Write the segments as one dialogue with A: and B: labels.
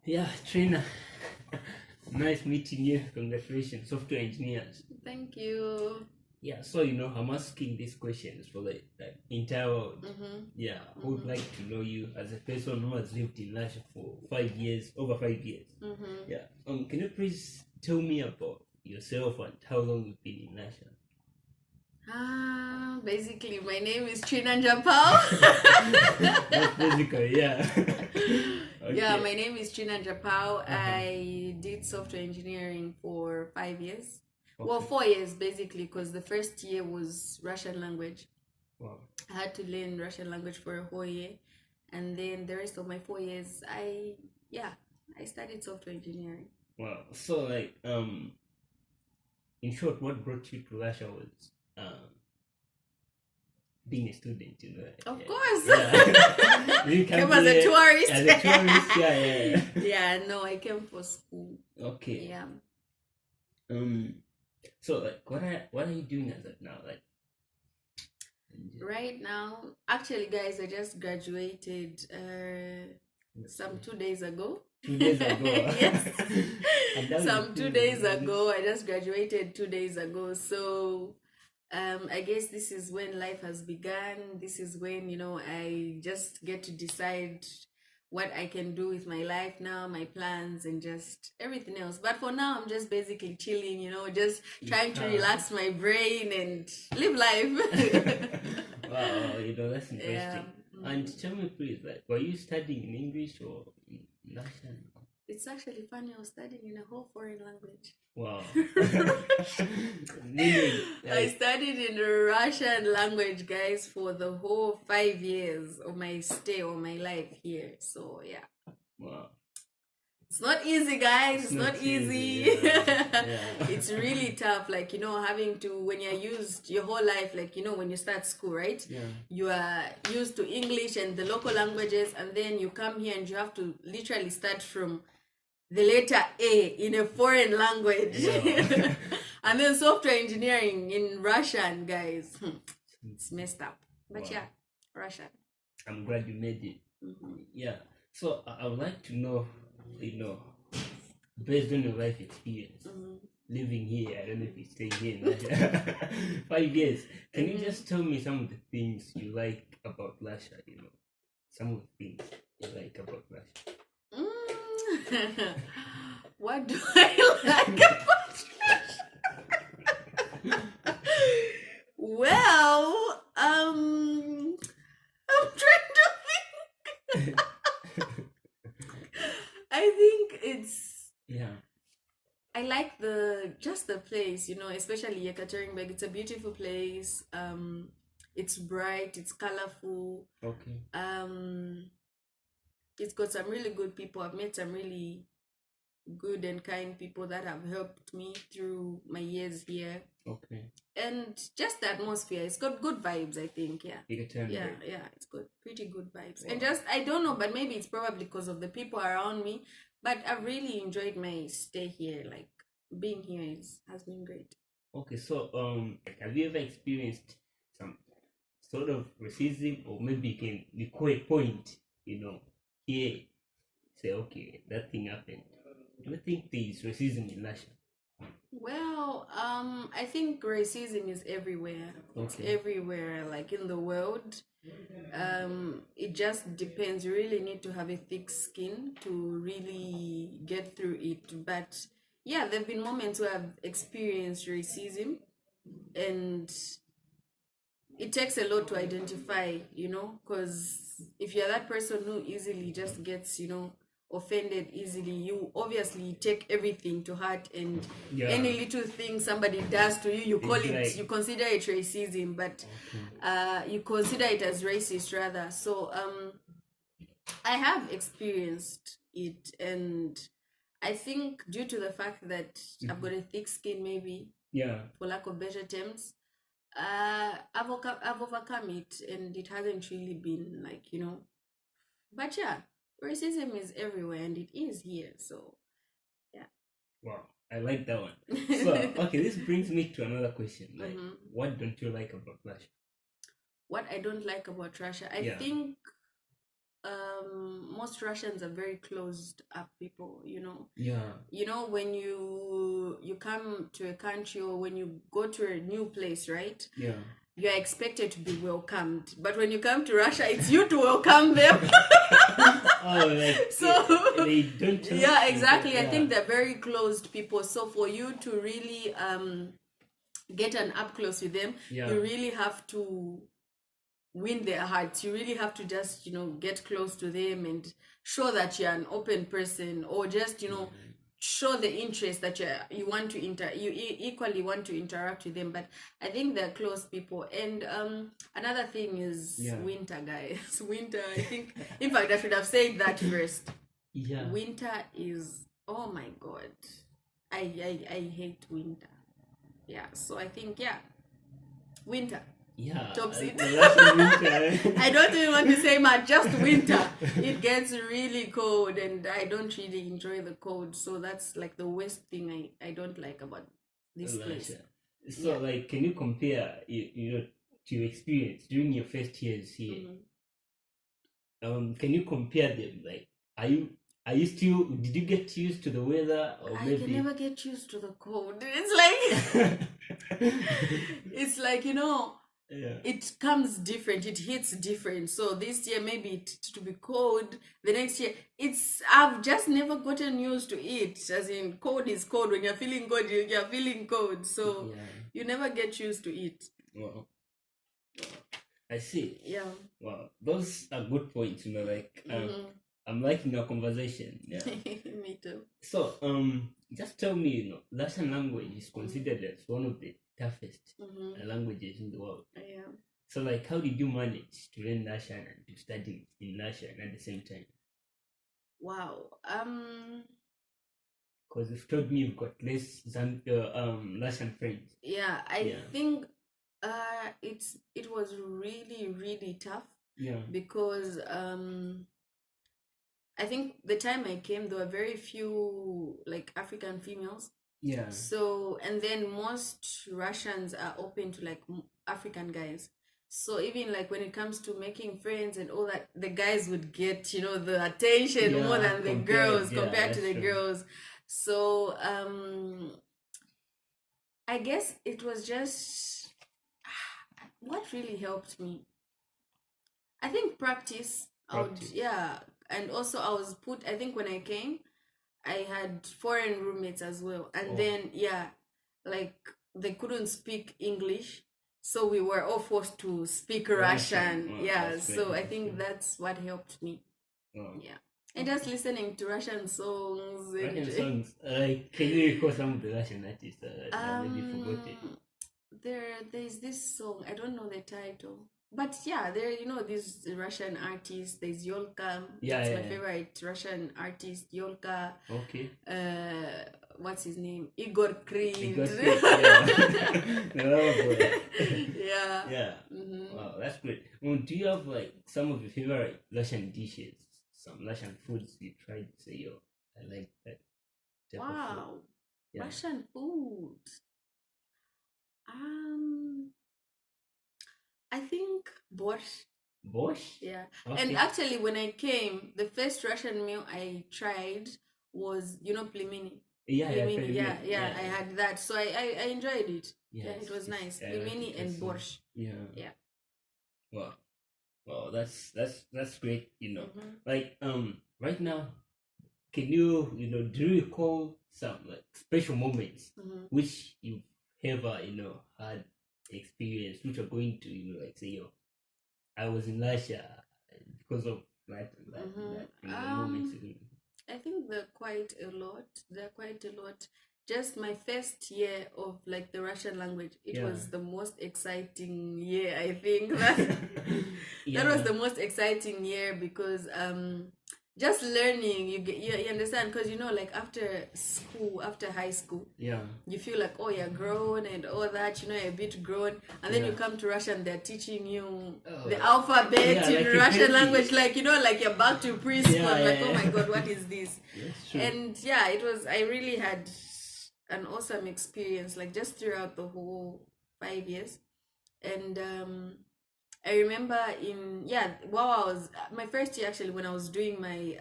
A: Yeah, Trina. Nice meeting you. Congratulations, software engineers.
B: Thank you.
A: Yeah, so I'm asking these questions for the entire world. Yeah, I would like to know you as a person who has lived in Russia for 5 years, over 5 years. Yeah. Can you please tell me about yourself and how long you've been in Russia?
B: Basically, my name is Chinanja Pao.
A: That's basically, yeah.
B: Yeah, my name is Chinanja Pao. I did software engineering for 5 years. Well, 4 years basically, because the first year was Russian language.
A: Wow.
B: I had to learn Russian language for a whole year, and then the rest of my 4 years, I studied software engineering.
A: Wow. So in short, what brought you to Russia was being a student,
B: Of course.
A: Yeah. You
B: came as a tourist.
A: As a tourist, yeah.
B: Yeah, no, I came for school.
A: Okay.
B: Yeah.
A: So what are you doing as of now?
B: Right now, actually, guys, I just graduated some 2 days ago.
A: 2 days ago.
B: Yes. 2 days ago. I just graduated 2 days ago. So I guess this is when life has begun. This is when, I just get to decide what I can do with my life now, my plans, and just everything else. But for now, I'm just basically chilling, just trying to relax my brain and live life.
A: Wow, that's interesting.
B: Yeah.
A: And tell me, please, were you studying in English or in Russian?
B: It's actually funny, I was studying in a whole foreign language.
A: Wow.
B: I studied in the Russian language, guys, for the whole 5 years of my stay or my life here. So, yeah.
A: Wow.
B: It's not easy, guys. It's not easy.
A: Yeah.
B: It's really tough. Having to, when you're used your whole life, when you start school, right?
A: Yeah.
B: You are used to English and the local languages, and then you come here and you have to literally start from the letter A in a foreign language. Yeah. And then software engineering in Russian, guys. It's messed up. But wow. Yeah, Russian.
A: I'm glad you made it. Yeah. So I would like to know, based on your life experience, living here, I don't know if you're staying here in Russia, 5 years. Can you just tell me some of the things you like about Russia, some of the things you like about Russia?
B: What do I like about Russia? Well, I'm trying to think. I think it's, I like the place, especially Yekaterinburg. It's a beautiful place. It's bright, it's colorful.
A: Okay.
B: It's got some really good people. I've met some really good and kind people that have helped me through my years here.
A: Okay.
B: And just the atmosphere, it's got good vibes, I think. Yeah.
A: Yeah,
B: It's got pretty good vibes. Wow. And just, I don't know, but maybe it's probably because of the people around me. But I've really enjoyed my stay here. Like, being here has been great.
A: Okay, so have you ever experienced some sort of racism, or maybe you can recall a point, here, say, okay, that thing happened? Do you think there is racism in Russia?
B: Well, I think racism is everywhere. Okay. It's everywhere, like in the world. It just depends. You really need to have a thick skin to really get through it. But yeah, there have been moments where I've experienced racism, and it takes a lot to identify, because if you're that person who easily just gets, offended easily, you obviously take everything to heart, and any little thing somebody does to you, you call it, you consider it racism, but you consider it as racist rather. So I have experienced it, and I think due to the fact that I've got a thick skin, maybe, for lack of better terms, I've overcome it, and it hasn't really been but yeah, racism is everywhere, and it is here. So yeah.
A: Wow, I like that one. So okay, this brings me to another question. What don't you like about Russia?
B: What I don't like about Russia, I think most Russians are very closed up people,
A: Yeah.
B: When you come to a country or when you go to a new place, right?
A: Yeah.
B: You're expected to be welcomed, but when you come to Russia, it's you to welcome them.
A: So they don't.
B: Yeah, exactly.
A: Yeah.
B: I think they're very closed people. So for you to really get an up close with them, you really have to win their hearts. You really have to just get close to them and show that you're an open person, or just show the interest that you want to equally want to interact with them. But I think they're close people. And another thing is winter, guys. Winter, I think, in fact, I should have said that first.
A: Yeah.
B: Winter is, oh my god, I hate winter. Yeah, so I think winter.
A: Yeah,
B: Tops it.
A: Winter.
B: I don't even want to say much, just winter. It gets really cold and I don't really enjoy the cold. So that's like the worst thing I don't like about this place.
A: So like, can you compare, to your experience during your first years here? Can you compare them? Like, are you still, did you get used to the weather? Or maybe...
B: I can never get used to the cold. It's like, it's like, it comes different, it hits different. So this year maybe it to be cold, the next year I've just never gotten used to it. As in, cold is cold. When you're feeling cold, you're feeling cold. So you never get used to it.
A: Wow. I see.
B: Yeah.
A: Wow, those are good points. Like I'm liking our conversation. Yeah.
B: Me too.
A: So just tell me, Russian language is considered as one of the toughest languages in the world.
B: Yeah.
A: So like, how did you manage to learn Russian and to study in Russian at the same time?
B: Wow.
A: Because you've told me you've got less than Russian friends.
B: Yeah, I think it was really, really tough.
A: Yeah. Because
B: I think the time I came, there were very few like African females.
A: Yeah. So,
B: and then most Russians are open to like African guys. So even like when it comes to making friends and all that, the guys would get, the attention more than the girls compared to the girls. So I guess it was just what really helped me. I think practice. And also I think when I came, I had foreign roommates as well. And then, like they couldn't speak English. So we were all forced to speak Russian. So I think that's what helped me. Yeah. And just listening to Russian songs.
A: Can you recall some of the Russian artists that maybe forgotten?
B: There's this song, I don't know the title. But there, these Russian artists. There's Yolka. That's my favorite Russian artist, Yolka.
A: Okay.
B: What's his name? Igor Krid.
A: Yeah. Wow, that's great. Do you have like some of your favorite Russian dishes? Some Russian foods you tried to say, I like that.
B: Wow. Russian food. I think borscht.
A: Borscht?
B: Yeah. Okay. And actually, when I came, the first Russian meal I tried was, plimini. Plimini. I had that. So I enjoyed it. Yes, it was nice. Plimini and borscht. Yeah.
A: Wow, that's great, Like right now, can you do you recall some like special moments which you've ever had experience, which are going to like say, I was in Russia because of that moments.
B: I think there are quite a lot. Just my first year of like the Russian language, it was the most exciting year. I think that was the most exciting year because just learning, you understand, because like after school, after high school, you feel like, oh, you're grown and all that, you're a bit grown, and then you come to Russia and they're teaching you the alphabet in like Russian language, like like you're back to preschool. Like, oh my god, what is this? And it was, I really had an awesome experience, like just throughout the whole 5 years. And I remember while I was my first year actually, when I was doing my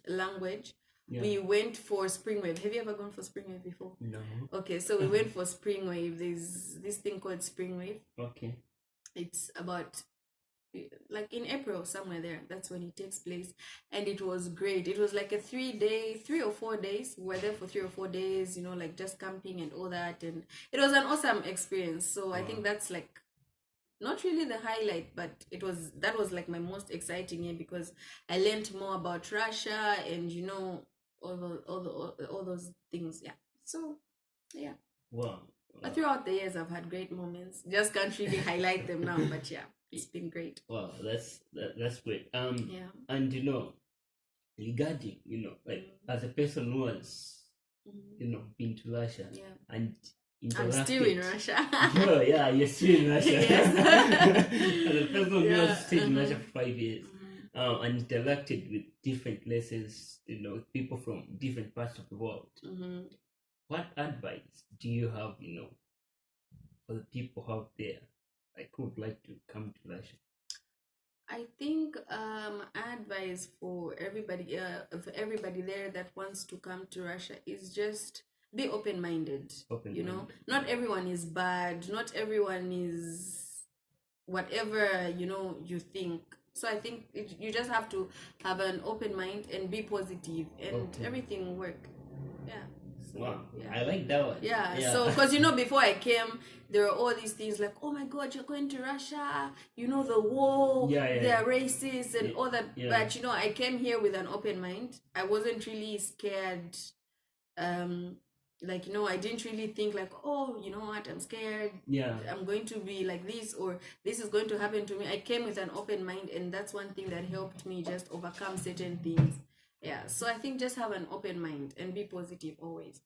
B: language, we went for spring wave. Have you ever gone for spring wave before?
A: No.
B: Okay, so we went for spring wave. There's this thing called spring wave.
A: Okay.
B: It's about like in April somewhere there. That's when it takes place, and it was great. It was like a 3 or 4 days. We were there for 3 or 4 days, you know, like just camping and all that, and it was an awesome experience. So I think that's like not really the highlight, but that was like my most exciting year, because I learned more about Russia and, you know, all those things. Yeah. So yeah.
A: Wow.
B: But throughout the years I've had great moments. Just can't really highlight them now, but yeah, it's been great.
A: Wow, that's great. And you know, regarding, you know, like as a person who has you know, been to Russia and interacted.
B: I'm still in Russia.
A: Oh, yeah, you're still in Russia.
B: Yes.
A: As a person who has stayed in Russia for 5 years and interacted with different places, you know, people from different parts of the world. What advice do you have, you know, for the people out there, like, who would like to come to Russia?
B: I think advice for everybody there that wants to come to Russia is just be open-minded. You know, not everyone is bad. Not everyone is whatever, you know, you think. So I think you just have to have an open mind and be positive, and everything will work. Yeah. So,
A: wow, I like that one.
B: Yeah. So, because, you know, before I came, there were all these things like, oh my God, you're going to Russia, you know, the war, they're racist and all that. But, you know, I came here with an open mind. I wasn't really scared. Like, you know, I didn't really think like, oh, you know what, I'm scared. I'm going to be like this, or this is going to happen to me. I came with an open mind, and that's one thing that helped me just overcome certain things. Yeah, so I think just have an open mind and be positive always.